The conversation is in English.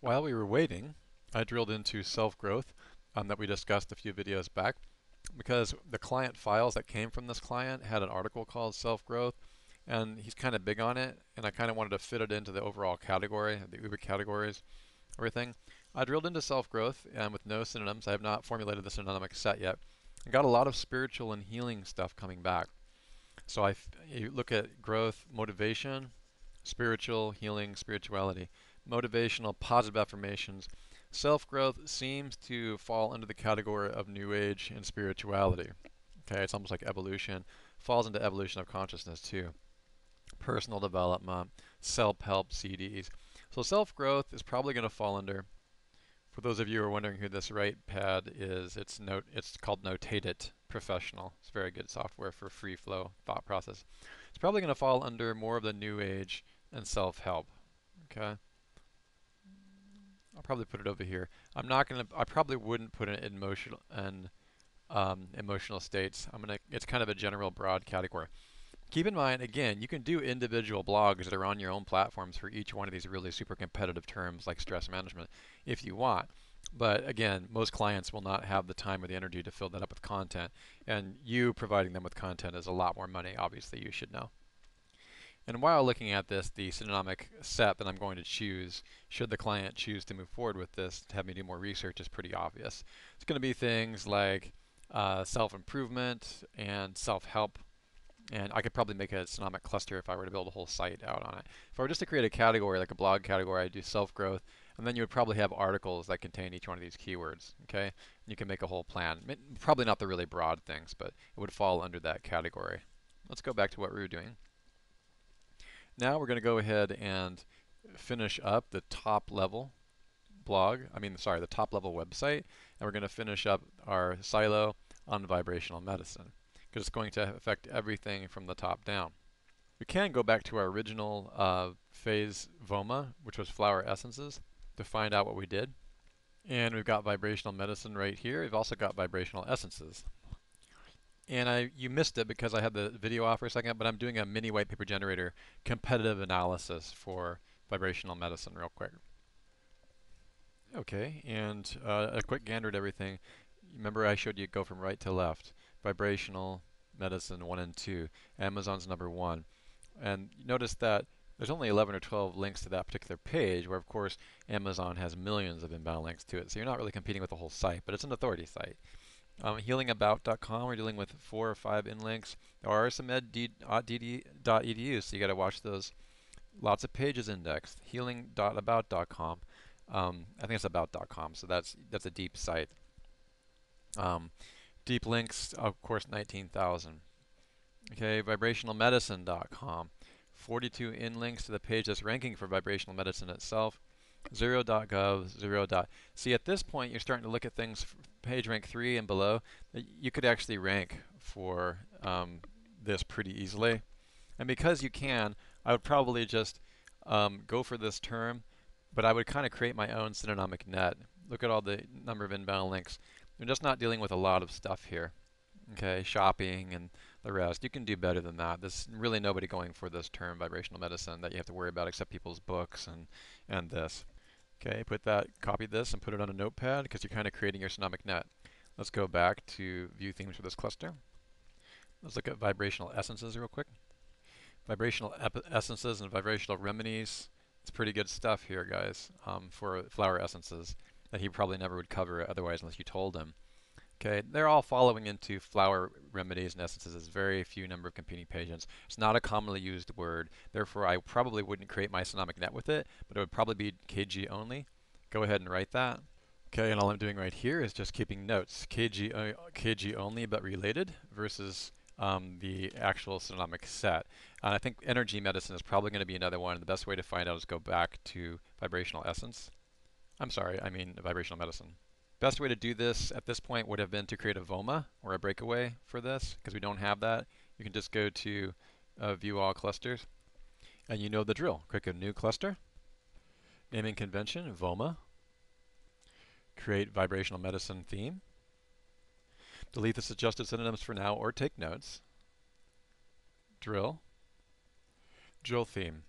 While we were waiting, I drilled into self-growth that we discussed a few videos back because the client files that came from this client had an article called self-growth, and he's kind of big on it, and I kind of wanted to fit it into the overall category, the Uber categories, everything. I drilled into self-growth, and with no synonyms, I have not formulated the synonymic set yet. I got a lot of spiritual and healing stuff coming back. So you look at growth, motivation, spiritual, healing, spirituality, motivational, positive affirmations. Self-growth seems to fall under the category of New Age and spirituality. Okay, it's almost like evolution. Falls into evolution of consciousness too. Personal development, self-help CDs. So self-growth is probably going to fall under. For those of you who are wondering who this Wright pad is, it's called Notated Professional. It's very good software for free flow thought process. It's probably going to fall under more of the New Age and self-help. Okay. I'll probably put it over here. I probably wouldn't put it in emotional states. It's kind of a general broad category. Keep in mind, again, you can do individual blogs that are on your own platforms for each one of these really super competitive terms like stress management if you want. But again, most clients will not have the time or the energy to fill that up with content. And you providing them with content is a lot more money, obviously, you should know. And while looking at this, the synonymic set that I'm going to choose, should the client choose to move forward with this, to have me do more research, is pretty obvious. It's going to be things like self-improvement and self-help. And I could probably make a synonymic cluster if I were to build a whole site out on it. If I were just to create a category, like a blog category, I'd do self-growth, and then you would probably have articles that contain each one of these keywords, okay? And you can make a whole plan. Probably not the really broad things, but it would fall under that category. Let's go back to what we were doing. Now we're going to go ahead and finish up the top level the top level website, and we're going to finish up our silo on vibrational medicine because it's going to affect everything from the top down. We can go back to our original phase VOMA, which was flower essences, to find out what we did. And we've got vibrational medicine right here. We've also got vibrational essences. And you missed it because I had the video off for a second, but I'm doing a mini white paper generator competitive analysis for vibrational medicine real quick. Okay, and a quick gander at everything. Remember I showed you go from right to left. Vibrational medicine 1 and 2. Amazon's number 1. And notice that there's only 11 or 12 links to that particular page, where of course Amazon has millions of inbound links to it. So you're not really competing with the whole site, but it's an authority site. Healingabout.com, we're dealing with 4 or 5 inlinks. There are some ed.edu, so you got to watch those. Lots of pages indexed. Healing.about.com. I think it's about.com, so that's a deep site. Deep links, of course, 19,000. Okay, vibrationalmedicine.com. 42 inlinks to the page that's ranking for vibrational medicine itself. 0.gov, 0. See, at this point, you're starting to look at things, page rank 3 and below, that you could actually rank for this pretty easily. And because you can, I would probably just go for this term, but I would kind of create my own synonymic net. Look at all the number of inbound links. We're just not dealing with a lot of stuff here. Okay, shopping and the rest. You can do better than that. There's really nobody going for this term, vibrational medicine, that you have to worry about except people's books and this. Okay, copy this and put it on a notepad because you're kind of creating your synonymic net. Let's go back to view themes for this cluster. Let's look at vibrational essences real quick. Vibrational essences and vibrational remedies. It's pretty good stuff here, guys, for flower essences that he probably never would cover otherwise unless you told him. Okay, they're all following into flower remedies and essences. There's very few number of competing pages. It's not a commonly used word. Therefore, I probably wouldn't create my synonymic net with it, but it would probably be KG only. Go ahead and write that. Okay, and all I'm doing right here is just keeping notes. KG only but related versus the actual synonymic set. And I think energy medicine is probably going to be another one. The best way to find out is go back to vibrational essence. I mean vibrational medicine. Best way to do this at this point would have been to create a VOMA or a breakaway for this, because we don't have that. You can just go to view all clusters, and you know the drill. Click a new cluster, naming convention, VOMA, create vibrational medicine theme, delete the suggested synonyms for now or take notes, drill theme.